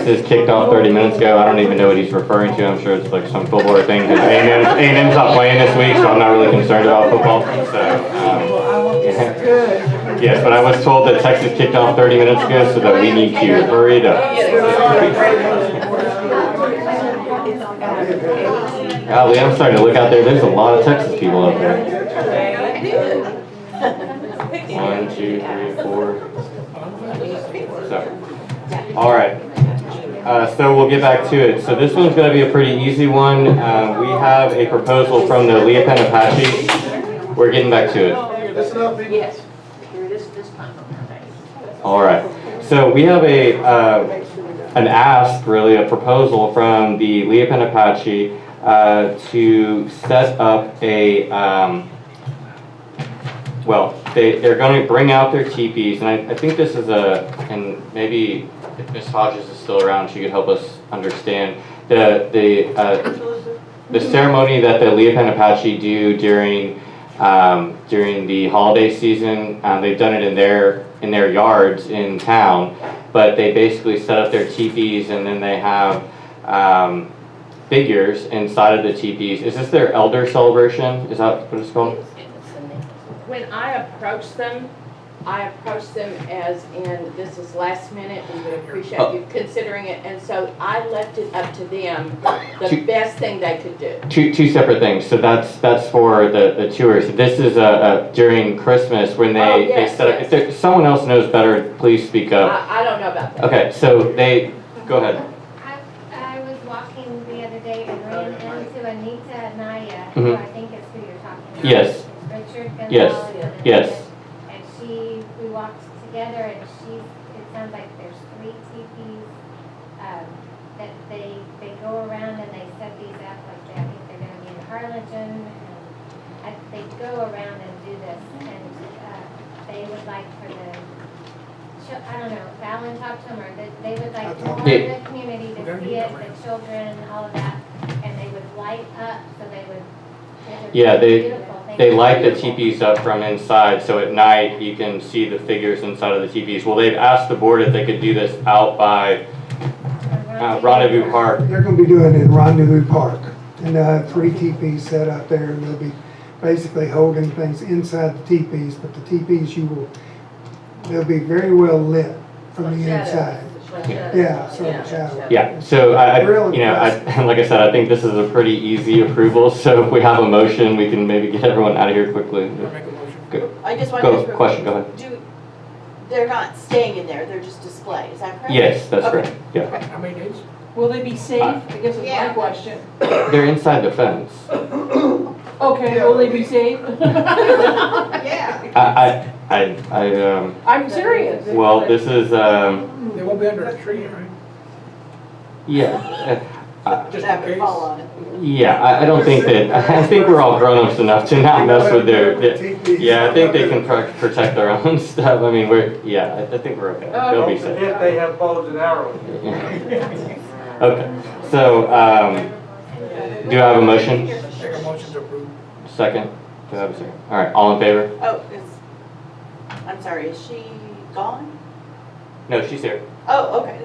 Texas kicked off 30 minutes ago. I don't even know what he's referring to. I'm sure it's like some football thing. A&M's not playing this week, so I'm not really concerned about football. So, yes, but I was told that Texas kicked off 30 minutes ago, so that we need to hurry it up. Golly, I'm starting to look out there. There's a lot of Texas people up there. 1, 2, 3, 4. So, all right. So we'll get back to it. So this one's going to be a pretty easy one. We have a proposal from the Leopen Apache. We're getting back to it. Yes. Here it is this time. All right. So we have an ask, really, a proposal from the Leopen Apache to set up a, well, they're going to bring out their teepees, and I think this is and maybe if Ms. Hodges is still around, she could help us understand the ceremony that the Leopen Apache do during the holiday season. They've done it in their yards in town, but they basically set up their teepees, and then they have figures inside of the teepees. Is this their elder celebration? Is that what it's called? When I approached them as in, this is last minute, we would appreciate you considering it, and so I left it up to them, the best thing they could do. Two separate things. So that's for the tours. This is during Christmas when they set up. If someone else knows better, please speak up. I don't know about that. Okay, so go ahead. I was walking the other day and ran into Anita Naya, Mhm. who I think is who you're talking about. Yes. Richard Gonzalez. Yes. Yes. And we walked together, and it sounds like there's 3 teepees that they go around and they set these up, like I think they're going to be in Harlingen, and they go around and do this, and they would like for I don't know, Fallon talked to them, or they would like more of the community to see it, the children, all of that, and they would light up, so they would. Yeah, they light the teepees up from inside, so at night you can see the figures inside of the teepees. Well, they've asked the board if they could do this out by Rendezvous Park. They're going to be doing it in Rendezvous Park, and they'll have 3 teepees set out there, and they'll be basically holding things inside the teepees, but the teepees they'll be very well lit from the inside. Yeah, sort of shadow. Yeah, so like I said, I think this is a pretty easy approval, so if we have a motion, we can maybe get everyone out of here quickly. I'll make a motion. I just wanted to. Question, go ahead. They're not staying in there, they're just display, is that correct? Yes, that's Okay. correct, yeah. How many days? Will they be safe? I guess is my question. They're inside the fence. Okay, will they be safe? Yeah. I'm serious. Well, this is, They won't be under a tree, right? yeah. Just Have in to case. fall on it. Yeah, I don't think that, I think we're all grown-ups enough to not mess with yeah, I think they can protect their own stuff. I mean, I think we're okay. They'll be safe. If they have bows and arrows. Okay, so, do I have a motion? Make a motion to approve. Second? Do I have a second? All right, all in favor? I'm sorry, is she gone? No, she's here. Oh, okay.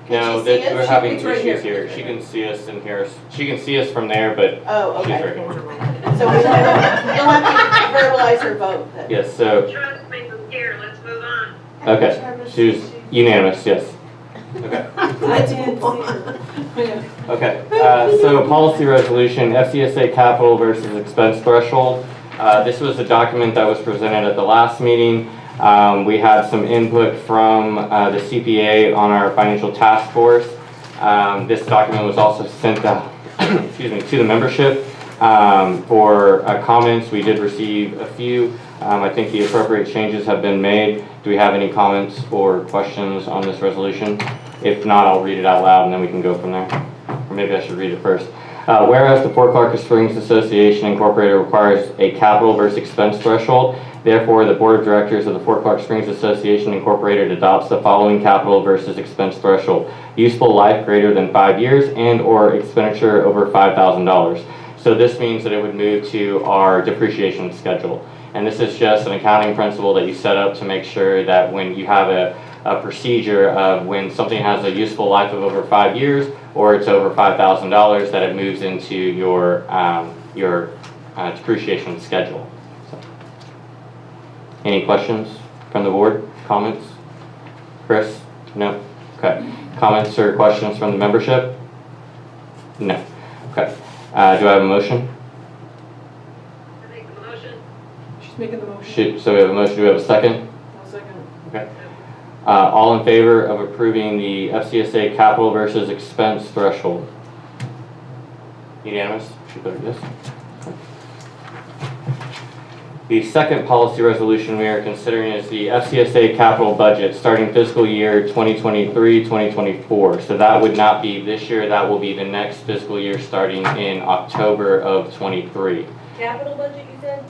No, Can she see us? we're having She's right issues here. here. She can see us and hear us. She can see us from there, but Oh, she's okay. right here. So you'll have to verbalize her vote then. Yes, so, Trust me, from here, let's move on. okay, she's unanimous, yes. Okay. Okay, so policy resolution, FCSA capital versus expense threshold. This was a document that was presented at the last meeting. We had some input from the CPA on our financial task force. This document was also sent out, excuse me, to the membership for comments. We did receive a few. I think the appropriate changes have been made. Do we have any comments or questions on this resolution? If not, I'll read it out loud and then we can go from there. Or maybe I should read it first. Whereas the Fort Clark Springs Association Incorporated requires a capital versus expense threshold, therefore the Board of Directors of the Fort Clark Springs Association Incorporated adopts the following capital versus expense threshold: useful life greater than 5 years and or expenditure over $5,000. So this means that it would move to our depreciation schedule. And this is just an accounting principle that you set up to make sure that when you have a a procedure of when something has a useful life of over 5 years or it's over $5,000 that it moves into your depreciation schedule. So. Any questions from the board? Comments? Chris? No? Okay. Comments or questions from the membership? No. Okay. Do I have a motion? I make the motion. She's making the motion. So we have a motion. Do we have a second? I'll second. Okay. All in favor of approving the FCSA capital versus expense threshold? Unanimous? Should go to this. The second policy resolution we are considering is the FCSA capital budget starting fiscal year 2023-2024. So that would not be this year, that will be the next fiscal year starting in October of 23. Capital budget, you said?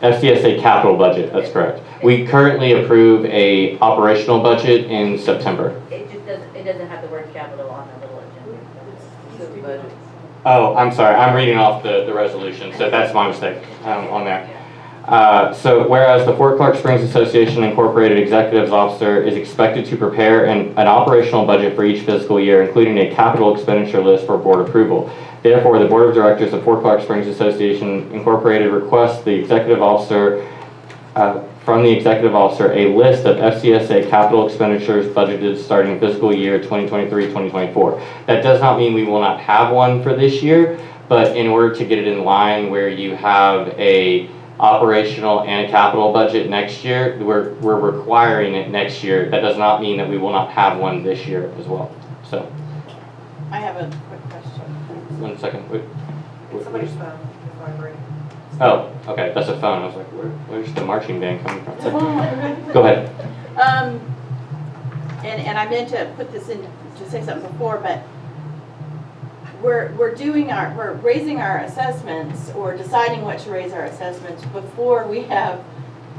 FCSA capital budget, that's correct. We currently approve a operational budget in September. It doesn't have the word capital on the little agenda. Oh, I'm sorry, I'm reading off the resolution, so that's my mistake on there. So whereas the Fort Clark Springs Association Incorporated Executives Officer is expected to prepare an operational budget for each fiscal year, including a capital expenditure list for board approval. Therefore, the Board of Directors of Fort Clark Springs Association Incorporated requests the Executive Officer, from the Executive Officer, a list of FCSA capital expenditures budgeted starting fiscal year 2023-2024. That does not mean we will not have one for this year, but in order to get it in line where you have a operational and a capital budget next year, we're requiring it next year. That does not mean that we will not have one this year as well. So, I have a quick question. 1 second. Wait. Somebody's phone is vibrating. Oh, okay, that's a phone. I was like, where's the marching band coming from? Go ahead. And I meant to put this in to say something before, but we're raising our assessments or deciding what to raise our assessments before we have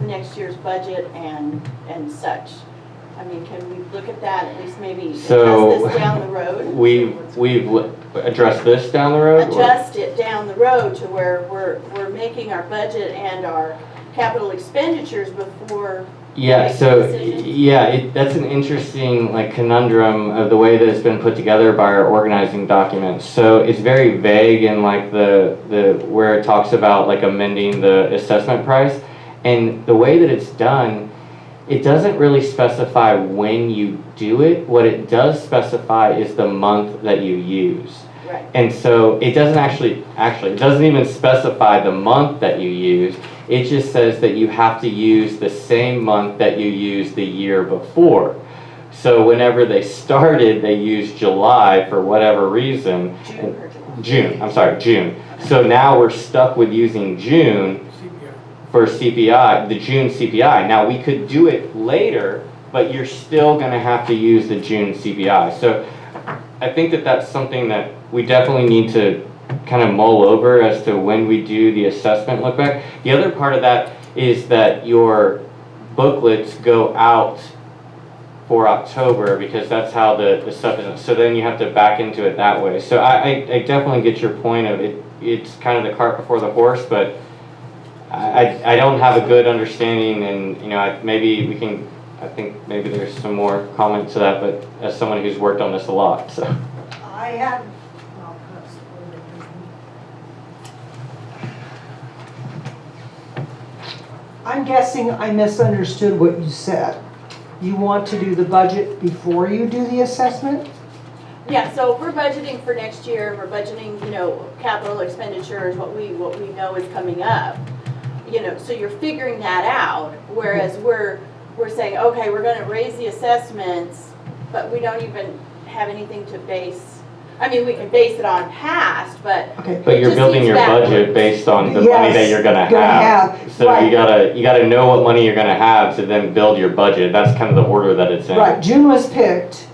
the next year's budget and such. I mean, can we look at that, at least maybe adjust this down the road? We've addressed this down the road? Adjust it down the road to where we're making our budget and our capital expenditures before. Yeah, so, that's an interesting conundrum of the way that it's been put together by our organizing documents. So it's very vague in the where it talks about amending the assessment price. And the way that it's done, it doesn't really specify when you do it. What it does specify is the month that you use. Right. And so it doesn't actually, it doesn't even specify the month that you use. It just says that you have to use the same month that you used the year before. So whenever they started, they used July for whatever reason. June. So now we're stuck with using June for CPI, the June CPI. Now we could do it later, but you're still gonna have to use the June CPI. So I think that that's something that we definitely need to kind of mull over as to when we do the assessment look back. The other part of that is that your booklets go out for October because that's how the stuff is. So then you have to back into it that way. So I definitely get your point of it. It's kind of the cart before the horse, but I don't have a good understanding, and maybe we can. I think maybe there's some more comment to that, but as someone who's worked on this a lot, so. I have, I'm guessing I misunderstood what you said. You want to do the budget before you do the assessment? Yeah, so if we're budgeting for next year, we're budgeting, capital expenditures, what we know is coming up. So you're figuring that out, whereas we're saying, okay, we're gonna raise the assessments, but we don't even have anything to base. I mean, we can base it on past, but. Okay. But you're building your budget based on the money that you're gonna have. So right. you gotta know what money you're gonna have to then build your budget. That's kind of the order that it's in. Right, June was picked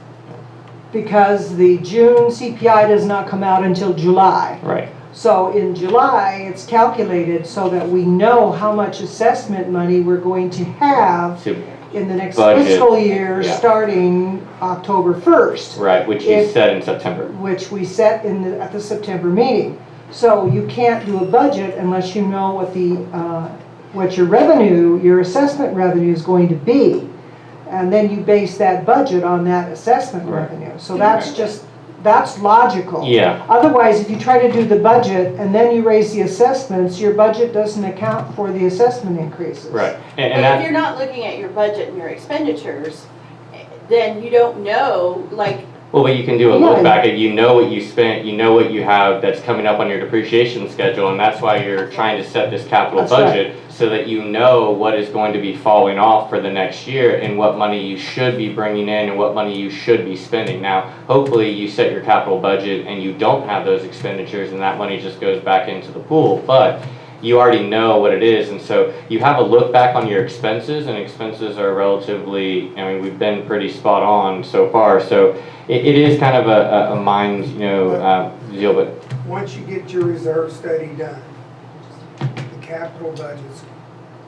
because the June CPI does not come out until July. Right. So in July, it's calculated so that we know how much assessment money we're going to have in the next budget, fiscal year, yeah. Starting October 1st. Right, which you set in September. Which we set at the September meeting. So you can't do a budget unless you know what your revenue, your assessment revenue is going to be. And then you base that budget on that assessment Right. revenue. So that's logical. Yeah. Otherwise, if you try to do the budget and then you raise the assessments, your budget doesn't account for the assessment increases. Right. And But if that, you're not looking at your budget and your expenditures, then you don't know, like, well, but you can do a look Yeah. back at, you know what you spent, you know what you have that's coming up on your depreciation schedule, and that's why you're trying to set this capital That's right. budget, so that you know what is going to be falling off for the next year, and what money you should be bringing in, and what money you should be spending. Now, hopefully you set your capital budget and you don't have those expenditures, and that money just goes back into the pool, but you already know what it is, and so you have a look back on your expenses, and expenses are relatively, I mean, we've been pretty spot on so far, so it is kind of a mind, deal, but Once you get your reserve study done, the capital budget's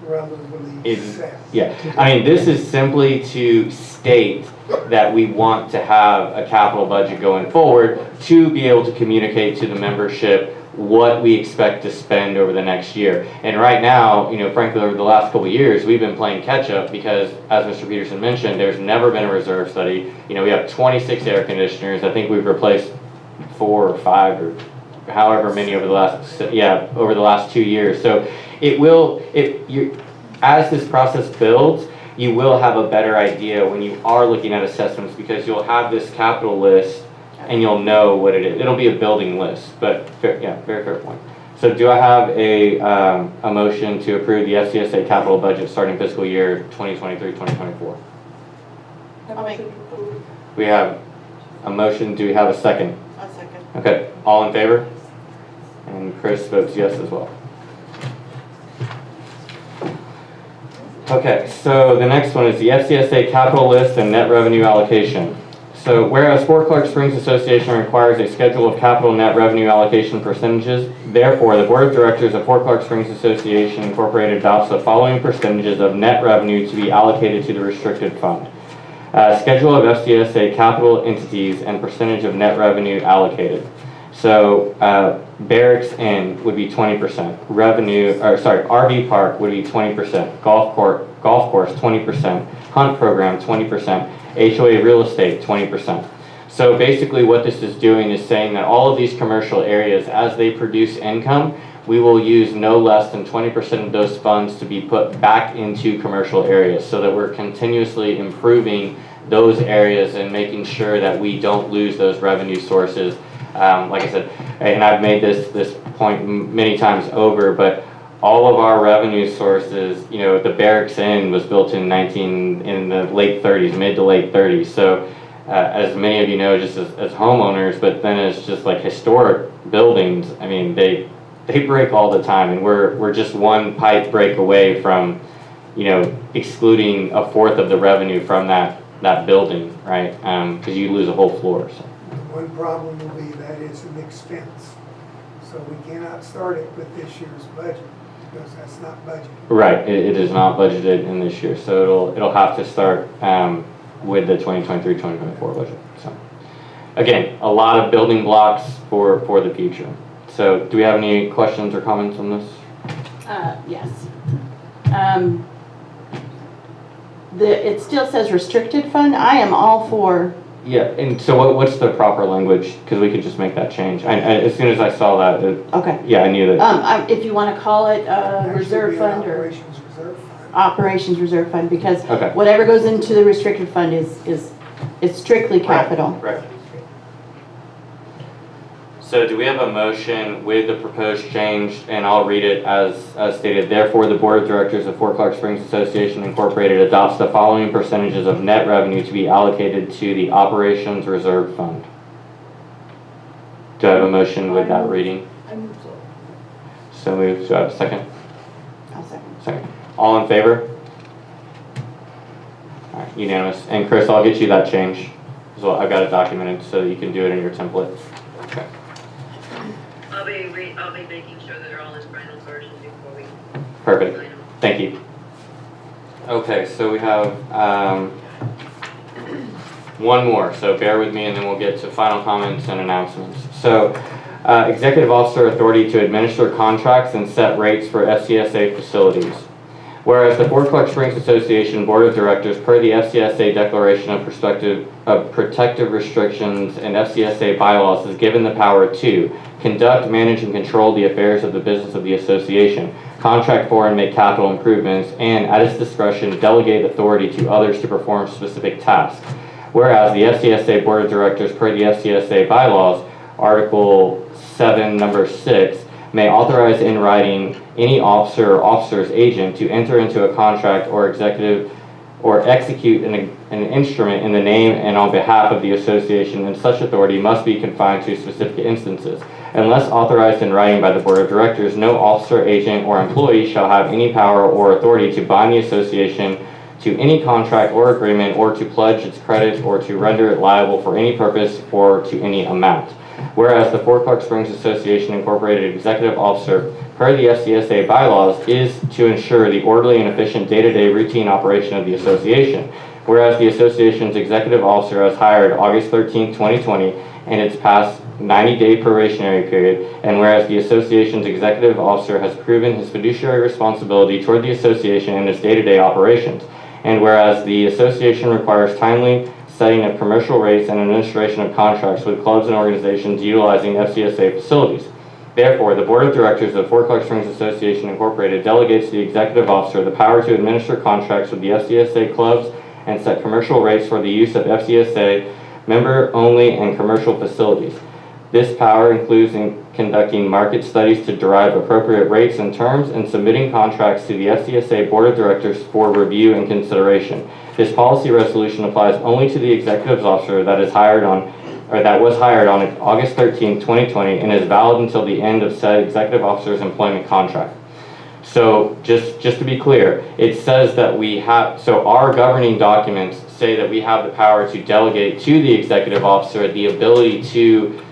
relatively It's- set. yeah, I mean, this is simply to state that we want to have a capital budget going forward to be able to communicate to the membership what we expect to spend over the next year. And right now, frankly, over the last couple of years, we've been playing catch up because, as Mr. Peterson mentioned, there's never been a reserve study. We have 26 air conditioners. I think we've replaced 4 or 5 or however many over the last 2 years. So as this process builds, you will have a better idea when you are looking at assessments, because you'll have this capital list and you'll know what it is. It'll be a building list, but very fair point. So do I have a motion to approve the FCSA capital budget starting fiscal year 2023-2024? I'll make We have a motion. Do we have a second? a second. Okay, all in favor? And Chris votes yes as well. Okay, so the next one is the FCSA capital list and net revenue allocation. So whereas Fort Clark Springs Association requires a schedule of capital net revenue allocation percentages, therefore the Board of Directors of Fort Clark Springs Association Incorporated adopts the following percentages of net revenue to be allocated to the restricted fund. Schedule of FCSA capital entities and percentage of net revenue allocated. So Barracks Inn would be 20%. RV Park would be 20%. Golf course 20%. Hunt program 20%. HOA real estate 20%. So basically what this is doing is saying that all of these commercial areas, as they produce income, we will use no less than 20% of those funds to be put back into commercial areas, so that we're continuously improving those areas and making sure that we don't lose those revenue sources. Like I said, and I've made this point many times over, but all of our revenue sources, the Barracks Inn was built in the late 30s, mid to late 30s. So as many of you know, just as homeowners, but then as just like historic buildings, I mean, they break all the time, and we're just one pipe break away from, excluding a fourth of the revenue from that building, right? Because you lose a whole floor. So. One problem will be that is an expense. So we cannot start it with this year's budget, because that's not budgeted. Right, it is not budgeted in this year, so it'll have to start with the 2023-2024 budget. So again, a lot of building blocks for the future. So do we have any questions or comments on this? Yes. It still says restricted fund. I am all for, Yeah, and so what's the proper language? Because we could just make that change. As soon as I saw that, okay. yeah, I knew that. If you want to call it Actually, reserve be an fund or Operations reserve fund. operations reserve fund, because Okay. whatever goes into the restricted fund is strictly capital. Right. So do we have a motion with the proposed change, and I'll read it as stated. Therefore, the Board of Directors of Fort Clark Springs Association Incorporated adopts the following percentages of net revenue to be allocated to the Operations Reserve Fund. Do I have a motion with that reading? I move so. So moved. Do I have a second? I'll second. Second. All in favor? All right, unanimous. And Chris, I'll get you that change as well. I've got it documented so that you can do it in your template. Okay. I'll be making sure that they're all in final version before we Perfect. sign them. Thank you. Okay, so we have one more, so bear with me and then we'll get to final comments and announcements. So, Executive Officer authority to administer contracts and set rates for FCSA facilities. Whereas the Fort Clark Springs Association Board of Directors, per the FCSA Declaration of Protective Restrictions and FCSA bylaws, is given the power to conduct, manage, and control the affairs of the business of the association, contract for and make capital improvements, and at its discretion delegate authority to others to perform specific tasks. Whereas the FCSA Board of Directors, per the FCSA bylaws, Article 7, Number 6, may authorize in writing any officer or officer's agent to enter into a contract or execute an instrument in the name and on behalf of the association, and such authority must be confined to specific instances. Unless authorized in writing by the Board of Directors, no officer, agent, or employee shall have any power or authority to bind the association to any contract or agreement, or to pledge its credit, or to render it liable for any purpose or to any amount. Whereas the Fort Clark Springs Association Incorporated Executive Officer, per the FCSA bylaws, is to ensure the orderly and efficient day-to-day routine operation of the association. Whereas the association's executive officer has hired August 13, 2020, and its past 90-day probationary period, and whereas the association's executive officer has proven his fiduciary responsibility toward the association and its day-to-day operations, and whereas the association requires timely setting of commercial rates and administration of contracts with clubs and organizations utilizing FCSA facilities. Therefore, the Board of Directors of Fort Clark Springs Association Incorporated delegates to the executive officer the power to administer contracts with the FCSA clubs and set commercial rates for the use of FCSA member-only and commercial facilities. This power includes in conducting market studies to derive appropriate rates and terms, and submitting contracts to the FCSA Board of Directors for review and consideration. This policy resolution applies only to the executive officer that was hired on August 13, 2020, and is valid until the end of said executive officer's employment contract. So just to be clear, it says that so our governing documents say that we have the power to delegate to the executive officer the ability to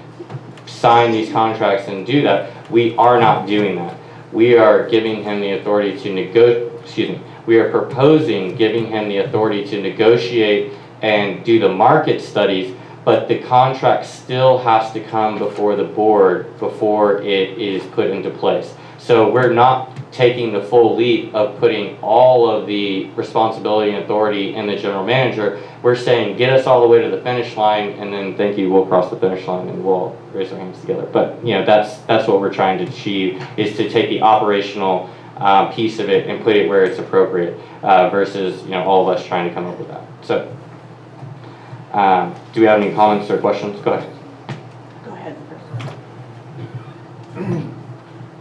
sign these contracts and do that. We are not doing that. We are giving him the authority to we are proposing giving him the authority to negotiate and do the market studies, but the contract still has to come before the board before it is put into place. So we're not taking the full leap of putting all of the responsibility and authority in the general manager. We're saying, get us all the way to the finish line, and then thank you, we'll cross the finish line and we'll raise our hands together. But that's what we're trying to achieve, is to take the operational piece of it and put it where it's appropriate, versus all of us trying to come up with that. So do we have any comments or questions? Go ahead. Go ahead.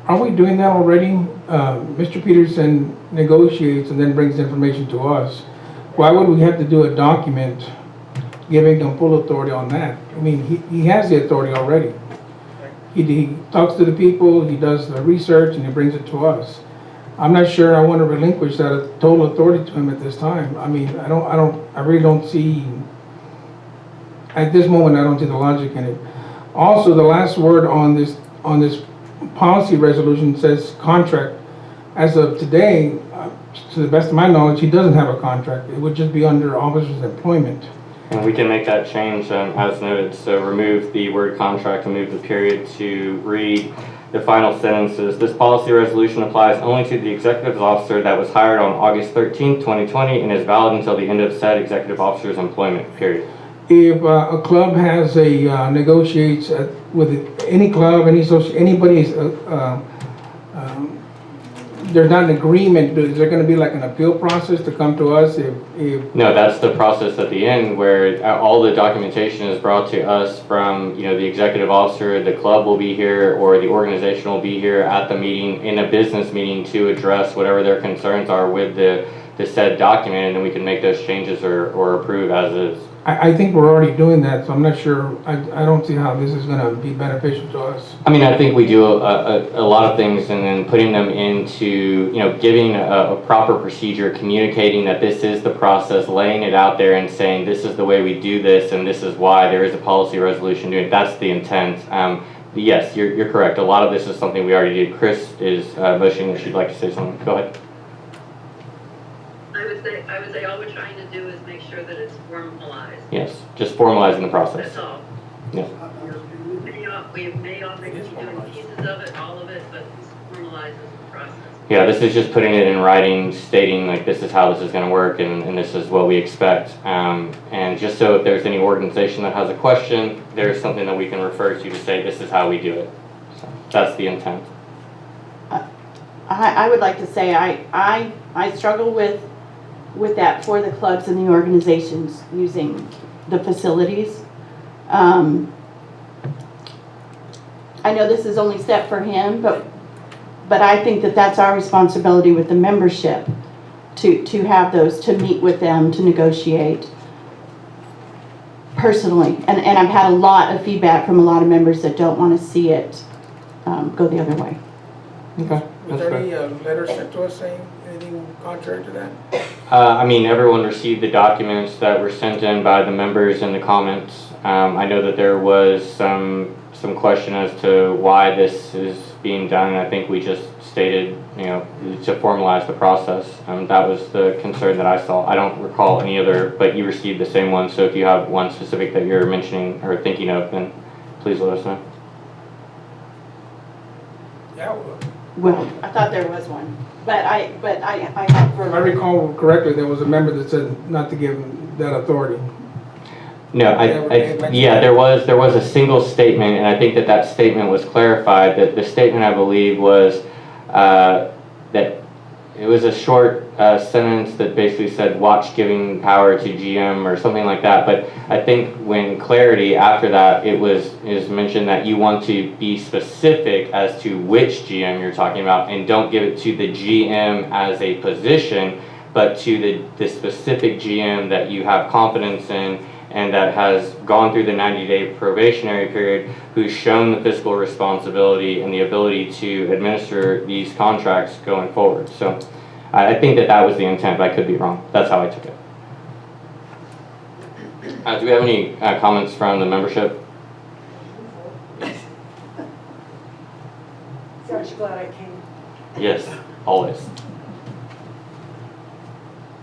Are we doing that already? Mr. Peterson negotiates and then brings information to us. Why would we have to do a document giving them full authority on that? I mean, he has the authority already. He talks to the people, he does the research, and he brings it to us. I'm not sure I want to relinquish that total authority to him at this time. I mean, I really don't see, at this moment, I don't see the logic in it. Also, the last word on this policy resolution says contract. As of today, to the best of my knowledge, he doesn't have a contract. It would just be under officer's employment. And we can make that change as noted. So remove the word contract and move the period to read the final sentences. This policy resolution applies only to the executive officer that was hired on August 13, 2020, and is valid until the end of said executive officer's employment period. If a club has negotiates with any club, anybody's, there's not an agreement, is there going to be like an appeal process to come to us if? No, that's the process at the end where all the documentation is brought to us from, the executive officer. The club will be here, or the organization will be here at the meeting, in a business meeting, to address whatever their concerns are with the said document, and then we can make those changes or approve as is. I think we're already doing that, so I'm not sure, I don't see how this is going to be beneficial to us. I mean, I think we do a lot of things, and then putting them into, giving a proper procedure, communicating that this is the process, laying it out there and saying this is the way we do this, and this is why there is a policy resolution doing it. That's the intent. Yes, you're correct. A lot of this is something we already did. Chris is motioning that she'd like to say something. Go ahead. I would say all we're trying to do is make sure that it's formalized. Yes, just formalizing the process. That's all. Yes. We may all be doing pieces of it, all of it, but this formalizes the process. Yeah, this is just putting it in writing, stating like this is how this is gonna work and this is what we expect. And just so if there's any organization that has a question, there's something that we can refer to say this is how we do it. So that's the intent. I would like to say I struggle with that for the clubs and the organizations using the facilities. I know this is only set for him, but I think that that's our responsibility with the membership to have those, to meet with them, to negotiate personally. And I've had a lot of feedback from a lot of members that don't want to see it go the other way. Okay. Was there any letter sent to us saying anything contrary to that? I mean, everyone received the documents that were sent in by the members in the comments. I know that there was some question as to why this is being done, and I think we just stated, you know, to formalize the process. That was the concern that I saw. I don't recall any other, but you received the same one, so if you have one specific that you're mentioning or thinking of, then please let us know. Yeah, Well, I thought there was one, but I have if I recall correctly, there was a member that said not to give him that authority. No, yeah, there was a single statement, and I think that statement was clarified. That the statement, I believe, was that it was a short sentence that basically said "watch giving power to GM" or something like that. But I think when clarity after that, is mentioned that you want to be specific as to which GM you're talking about, and don't give it to the GM as a position, but to the specific GM that you have confidence in, and that has gone through the 90-day probationary period, who's shown the fiscal responsibility and the ability to administer these contracts going forward. So I think that was the intent, but I could be wrong. That's how I took it. Do we have any comments from the membership? Aren't you glad I came? Yes, always.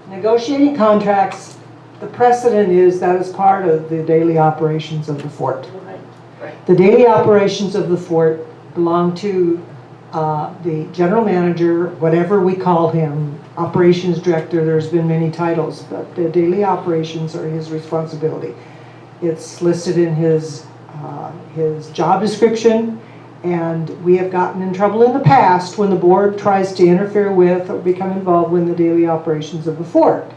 Negotiating contracts, the precedent is that is part of the daily operations of the fort. The daily operations of the fort belong to the general manager, whatever we call him, operations director. There's been many titles, but the daily operations are his responsibility. It's listed in his job description, and we have gotten in trouble in the past when the board tries to interfere with or become involved in the daily operations of the fort.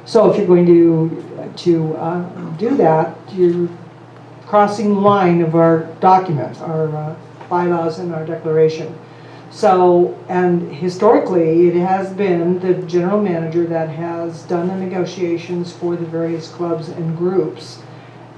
So if you're going to do that, you're crossing the line of our document, our bylaws and our declaration. So, and historically, it has been the general manager that has done the negotiations for the various clubs and groups,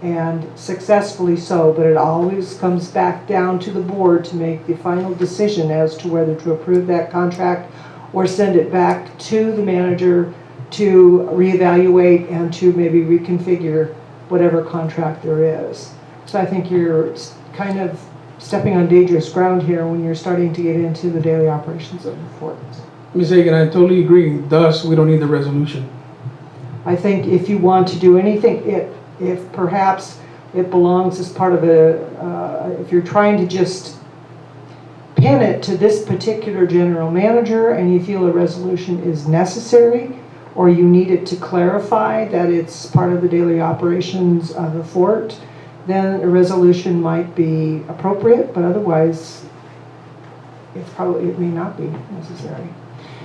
and successfully so, but it always comes back down to the board to make the final decision as to whether to approve that contract or send it back to the manager to reevaluate and to maybe reconfigure whatever contract there is. So I think you're kind of stepping on dangerous ground here when you're starting to get into the daily operations of the fort. Ms. Hagan, I totally agree. Thus, we don't need the resolution. I think if you want to do anything, if perhaps it belongs as part of if you're trying to just pin it to this particular general manager and you feel a resolution is necessary, or you need it to clarify that it's part of the daily operations of the fort, then a resolution might be appropriate, but otherwise it may not be necessary.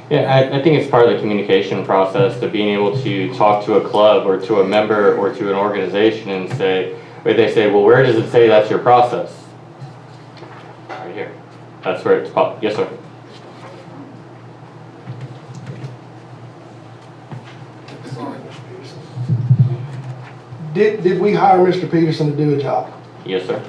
Yeah, I think it's part of the communication process, to being able to talk to a club or to a member or to an organization and say, where they say, well, where does it say that's your process? Right here. That's where it's, yes, sir. Did we hire Mr. Peterson to do a job? Yes, sir.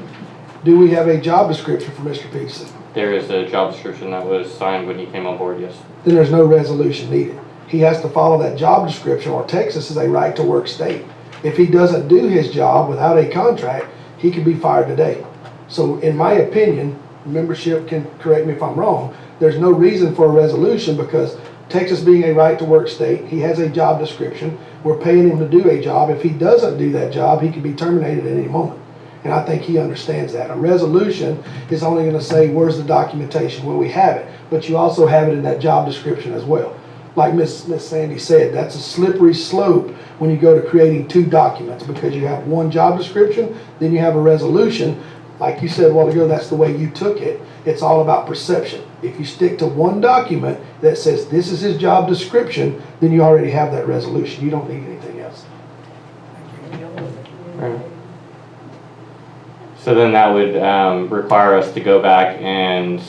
Do we have a job description for Mr. Peterson? There is a job description that was signed when he came on board, yes. Then there's no resolution needed. He has to follow that job description, or Texas is a right to work state. If he doesn't do his job without a contract, he could be fired today. So in my opinion, membership can correct me if I'm wrong, there's no reason for a resolution, because Texas being a right to work state, he has a job description. We're paying him to do a job. If he doesn't do that job, he could be terminated at any moment. And I think he understands that. A resolution is only going to say, where's the documentation? Well, we have it. but you also have it in that job description as well. Like Miss Sandy said, that's a slippery slope when you go to creating two documents, because you have one job description, then you have a resolution. Like you said a while ago, that's the way you took it. It's all about perception. If you stick to one document that says this is his job description, then you already have that resolution. You don't need anything else. So then that would require us to go back and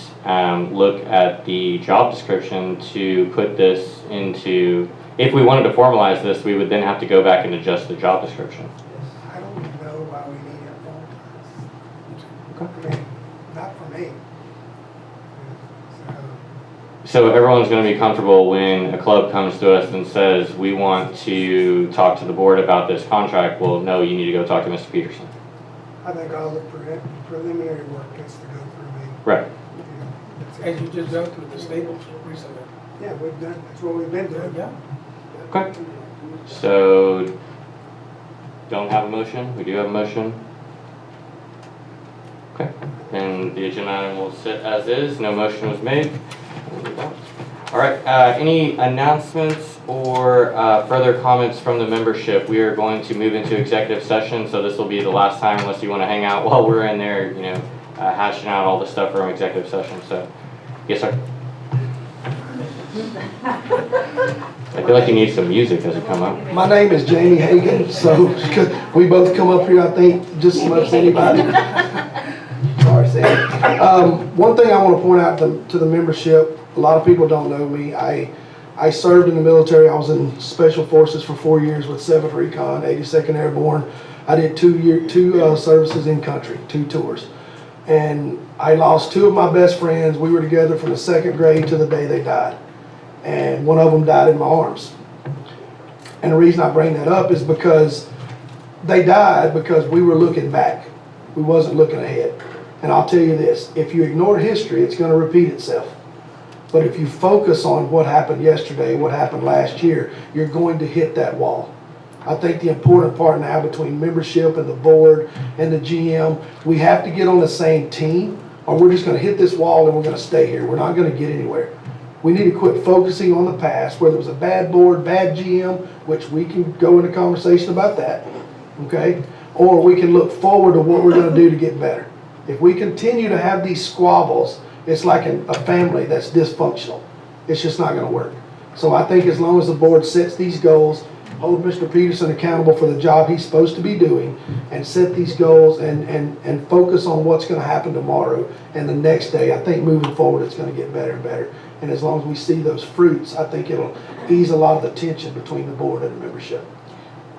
look at the job description to put this into, if we wanted to formalize this, we would then have to go back and adjust the job description. I don't know why we need it full time. I mean, not for me. So everyone's going to be comfortable when a club comes to us and says, we want to talk to the board about this contract. Well, no, you need to go talk to Mr. Peterson. I think all the preliminary work has to go through me. Right. Yeah, that's As it. you just done through the Staples recently. Yeah, we've done, that's what we've been doing. Yeah. Okay. So, don't have a motion? We do have a motion? Okay. Then the agenda item will sit as is. No motion was made. All right. Any announcements or further comments from the membership? We are going to move into executive session, so this will be the last time unless you want to hang out while we're in there, hashing out all the stuff from executive session. So, yes, sir. I feel like you need some music as you come up. My name is Jamie Hagan, so we both come up here, I think, just as much as anybody. Sorry, Sam. One thing I want to point out to the membership, a lot of people don't know me. I served in the military. I was in Special Forces for 4 years with 7th Recon, 82nd Airborne. I did two services in country, 2 tours. And I lost 2 of my best friends. We were together from the 2nd grade to the day they died. And one of them died in my arms. And the reason I bring that up is because they died because we were looking back. We wasn't looking ahead. And I'll tell you this, if you ignore history, it's going to repeat itself. But if you focus on what happened yesterday, what happened last year, you're going to hit that wall. I think the important part now between membership and the board and the GM, we have to get on the same team, or we're just going to hit this wall and we're going to stay here. We're not going to get anywhere. We need to quit focusing on the past, whether it was a bad board, bad GM, which we can go into conversation about that, okay? Or we can look forward to what we're going to do to get better. If we continue to have these squabbles, it's like a family that's dysfunctional. It's just not going to work. So I think as long as the board sets these goals, hold Mr. Peterson accountable for the job he's supposed to be doing, and set these goals and focus on what's going to happen tomorrow and the next day, I think moving forward it's going to get better and better. And as long as we see those fruits, I think it'll ease a lot of the tension between the board and the membership.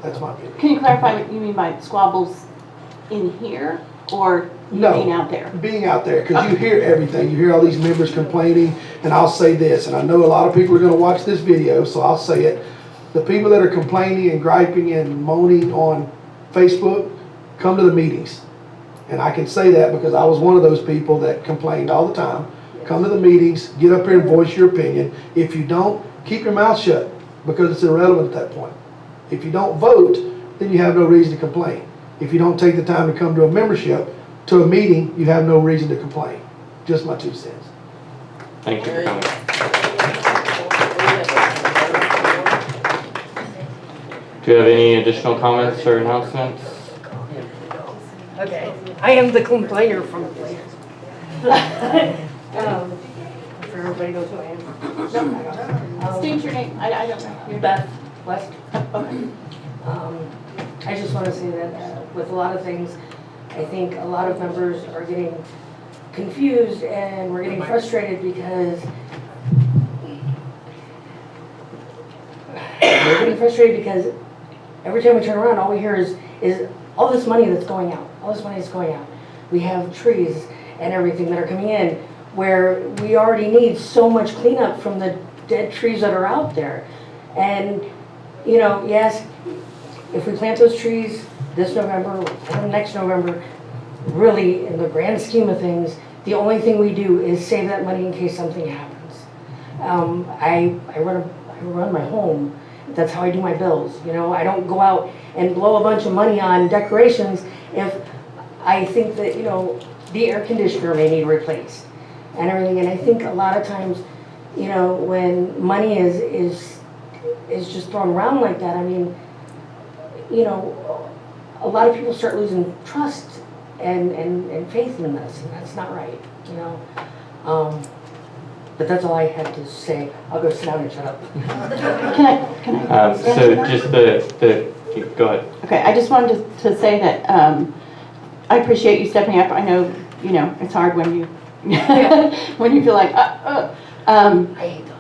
That's my opinion. Can you clarify what you mean by squabbles in here or No, being out there? being out there, because you hear everything. You hear all these members complaining, and I'll say this, and I know a lot of people are going to watch this video, so I'll say it. The people that are complaining and griping and moaning on Facebook, come to the meetings. And I can say that because I was one of those people that complained all the time. Come to the meetings, get up here and voice your opinion. If you don't, keep your mouth shut, because it's irrelevant at that point. If you don't vote, then you have no reason to complain. If you don't take the time to come to a membership, to a meeting, you have no reason to complain. Just my 2 cents. Thank you for coming. Do you have any additional comments or announcements? Okay, I am the complainer from the place. For everybody knows who I am. State your name, I don't know. Your Beth West. Okay. I just want to say that with a lot of things, I think a lot of members are getting confused and we're getting frustrated because every time we turn around, all we hear is all this money that's going out. All this money that's going out. We have trees and everything that are coming in where we already need so much cleanup from the dead trees that are out there. And, yes, if we plant those trees this November or next November, really, in the grand scheme of things, the only thing we do is save that money in case something happens. I run my home. That's how I do my bills. I don't go out and blow a bunch of money on decorations if I think that, the air conditioner may need replaced. and everything. And I think a lot of times, you know, when money is just thrown around like that, I mean, you know, a lot of people start losing trust and faith in this, and that's not right, you know. But that's all I had to say. I'll go sit down and shut up. Can I? So just go ahead. Okay, I just wanted to say that I appreciate you stepping up. I know, you know, it's hard when you when you feel like, I hate that.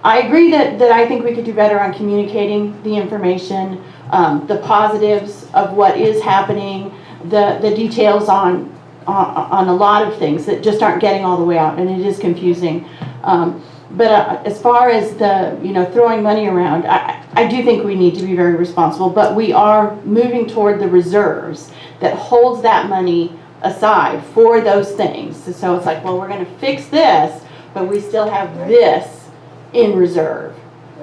I agree that I think we could do better on communicating the information, the positives of what is happening, the details on a lot of things that just aren't getting all the way out, and it is confusing. But as far as the, you know, throwing money around, I do think we need to be very responsible, but we are moving toward the reserves that holds that money aside for those things. So it's like, well, we're going to fix this, but we still have this in reserve.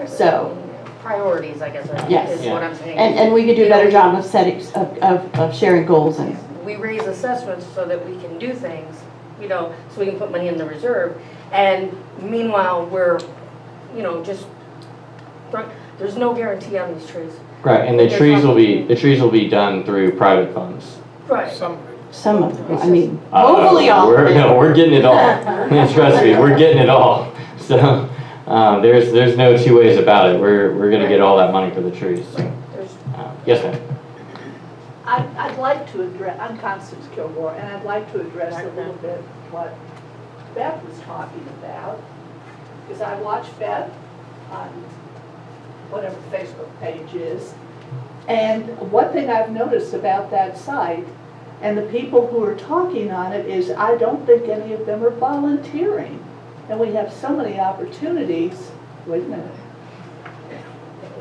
So, Priorities, I guess, Yes. is what I'm saying. and we could do a better job of setting, of sharing goals and. We raise assessments so that we can do things, you know, so we can put money in the reserve. And meanwhile, we're, you know, just, there's no guarantee on these trees. Right, and the trees will be done through private funds. Right. Some of them, I mean, hopefully all of it. No, we're getting it all. Trust me, we're getting it all. So there's no two ways about it. We're gonna get all that money for the trees. So, yes, ma'am. I'd like to address, I'm Constance Kilgore, and I'd like to address a little bit what Beth was talking about, because I watch Beth on whatever the Facebook page is, and one thing I've noticed about that site and the people who are talking on it is I don't think any of them are volunteering, and we have so many opportunities. Wait a minute.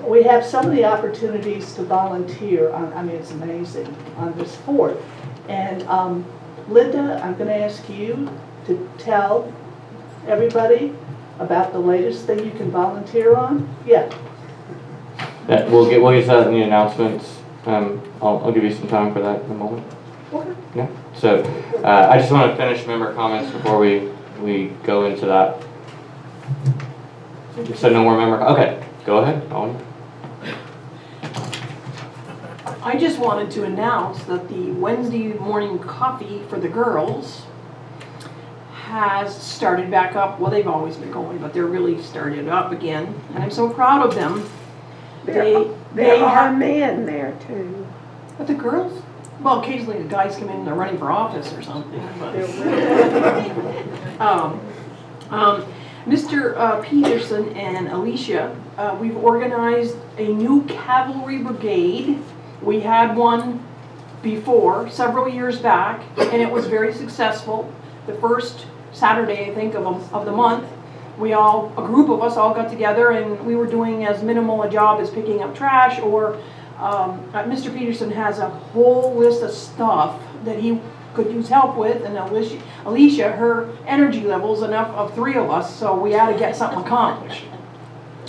We have so many opportunities to volunteer on, I mean, it's amazing, on this fort. And Linda, I'm going to ask you to tell everybody about the latest thing you can volunteer on. Yeah. We'll get that in the announcements. I'll give you some time for that in a moment. Okay. Yeah. So I just want to finish member comments before we go into that. You said no more member. Okay, go ahead. Owen. I just wanted to announce that the Wednesday morning coffee for the girls has started back up. Well, they've always been going, but they're really started up again, and I'm so proud of them. They have men there too. But the girls? Well, occasionally the guys come in and they're running for office or something. But Mr. Peterson and Alicia, we've organized a new cavalry brigade. We had one before, several years back, and it was very successful. The first Saturday, I think, of the month, a group of us all got together and we were doing as minimal a job as picking up trash, or Mr. Peterson has a whole list of stuff that he could use help with, and Alicia, her energy level's enough of 3 of us, so we had to get something accomplished.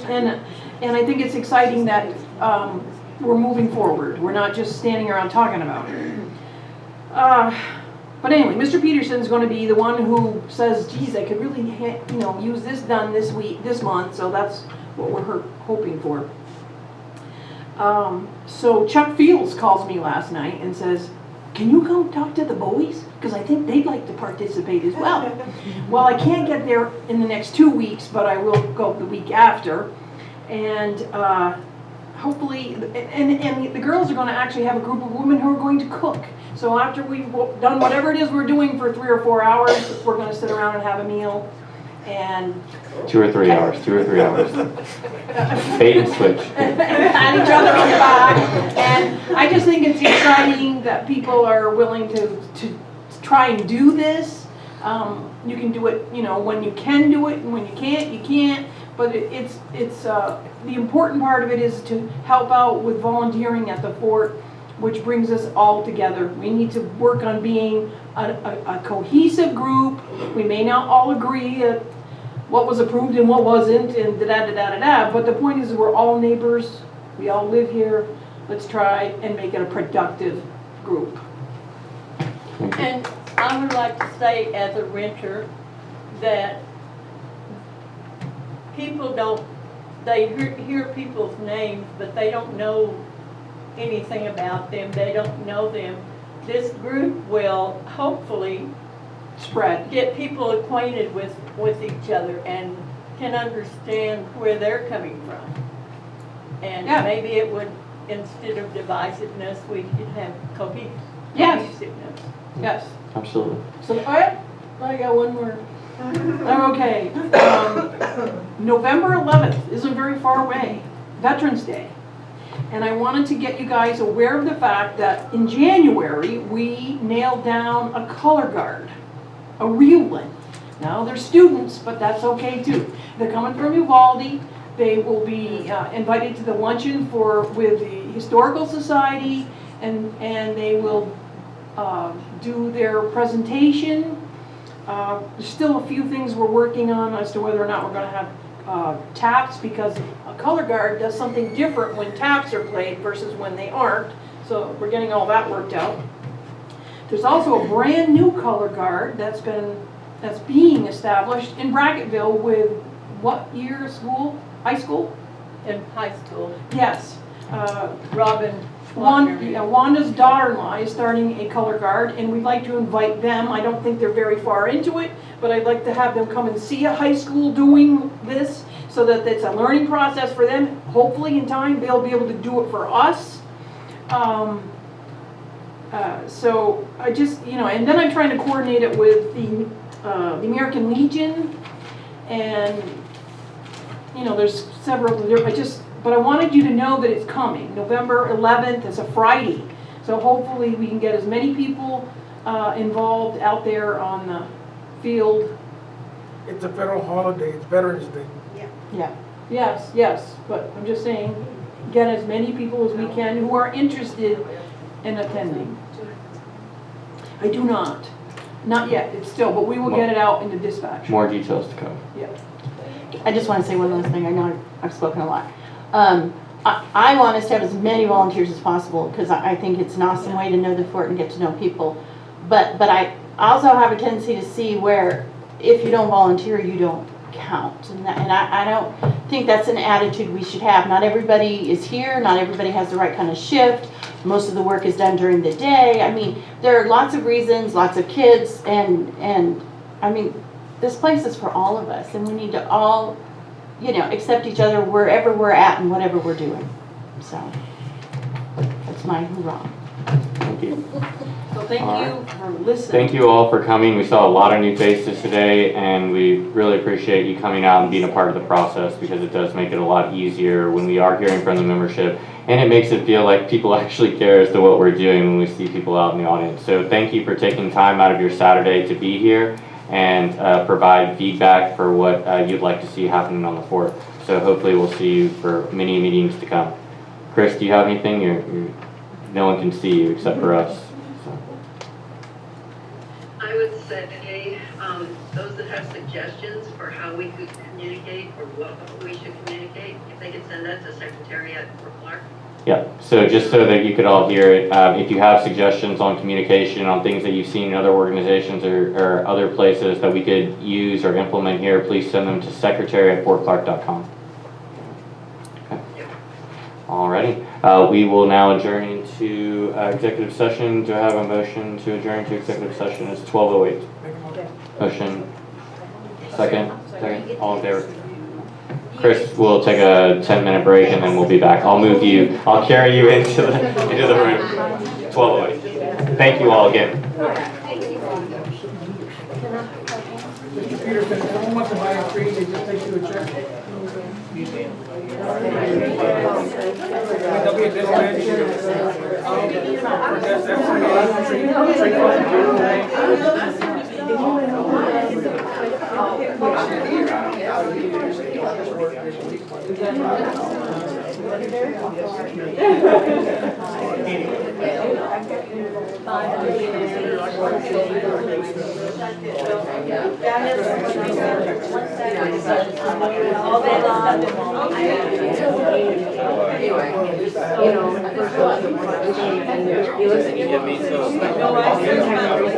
And I think it's exciting that we're moving forward. We're not just standing around talking about it. But anyway, Mr. Peterson's going to be the one who says, geez, I could really use this done this month, so that's what we're hoping for. So Chuck Fields calls me last night and says, can you come talk to the boys? Because I think they'd like to participate as well. Well, I can't get there in the next 2 weeks, but I will go the week after. And hopefully, and the girls are going to actually have a group of women who are going to cook. So after we've done whatever it is we're doing for 3 or 4 hours, we're going to sit around and have a meal. And 2 or 3 hours. Bait and switch. pat each other on the back. And I just think it's exciting that people are willing to try and do this. You can do it, when you can do it, and when you can't, you can't. But it's the important part of it is to help out with volunteering at the fort, which brings us all together. We need to work on being a cohesive group. We may not all agree at what was approved and what wasn't, and da-da-da-da-da-da, but the point is we're all neighbors. We all live here. Let's try and make it a productive group. And I would like to say, as a renter, that people don't, they hear people's names, but they don't know anything about them, they don't know them. This group will hopefully get people acquainted with each other and can understand where they're coming from. And Yeah. maybe it would, instead of divisiveness, we could have Yes. cohesiveness. Yes. Absolutely. So, all right, I got one more. Okay, November 11th isn't very far away, Veterans Day. And I wanted to get you guys aware of the fact that in January, we nailed down a color guard, a real one. Now, they're students, but that's okay too. They're coming from Uvalde. They will be invited to the luncheon with the Historical Society, and they will do their presentation. There's still a few things we're working on as to whether or not we're going to have taps, because a color guard does something different when taps are played versus when they aren't. So we're getting all that worked out. There's also a brand new color guard that's being established in Bracketville with what year of school? High school? In high school, Yes. Robin. Wanda's daughter-in-law is starting a color guard, and we'd like to invite them. I don't think they're very far into it, but I'd like to have them come and see a high school doing this, so that it's a learning process for them. Hopefully in time, they'll be able to do it for us. So I just, and then I'm trying to coordinate it with the American Legion, and, there's several, but I wanted you to know that it's coming. November 11th is a Friday. So hopefully we can get as many people involved out there on the field. It's a federal holiday, it's Veterans Day. Yes, but I'm just saying, get as many people as we can who are interested in attending. I do not. Not yet, it's still, but we will get it out in the dispatch. More details to come. Yeah. I just want to say one last thing. I know I've spoken a lot. I want us to have as many volunteers as possible, because I think it's an awesome way to know the fort and get to know people. But I also have a tendency to see where if you don't volunteer, you don't count. And I don't think that's an attitude we should have. Not everybody is here. Not everybody has the right kind of shift. Most of the work is done during the day. I mean, there are lots of reasons, lots of kids, and I mean, this place is for all of us, and we need to all, accept each other wherever we're at and whatever we're doing. So that's my hoorah. Thank you. So thank you for listening. Thank you all for coming. We saw a lot of new faces today, and we really appreciate you coming out and being a part of the process, because it does make it a lot easier when we are hearing from the membership, and it makes it feel like people actually care as to what we're doing when we see people out in the audience. So thank you for taking time out of your Saturday to be here and provide feedback for what you'd like to see happening on the fort. So hopefully we'll see you for many meetings to come. Chris, do you have anything? No one can see you except for us. I would say, those that have suggestions for how we could communicate or what we should communicate, if they could send that to Secretariat or Clark. Yeah, so just so that you could all hear it, if you have suggestions on communication, on things that you've seen in other organizations or other places that we could use or implement here, please send them to secretary@fortclark.com. Okay. Alrighty, we will now adjourn into executive session. Do I have a motion to adjourn to executive session? It's 12:08. Motion. Second, all in favor? Chris, we'll take a 10-minute break and then we'll be back. I'll move you. I'll carry you into the room. 12:08. Thank you all again. Mr. Peterson, if someone wants to buy a tree, they just take you a check. There'll be a dispatch.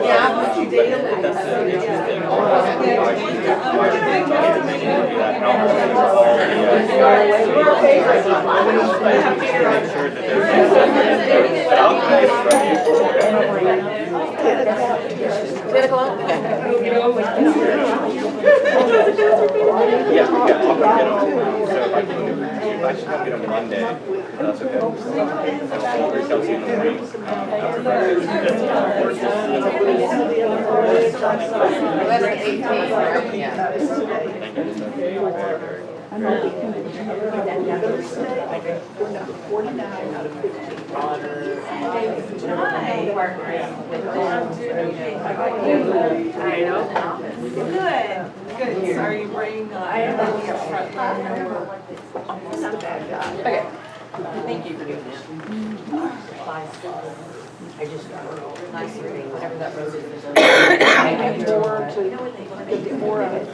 Yeah, but you did. Yes, we got to get them. So if I just don't get them Monday, that's okay. I'll reach out to you in the week. 11:18, right? Yeah. We're number 49 out of 15. I know. Good, sorry you bring, Okay. Thank you for doing that. I just, nice reading, whatever that road is. More to get more of it.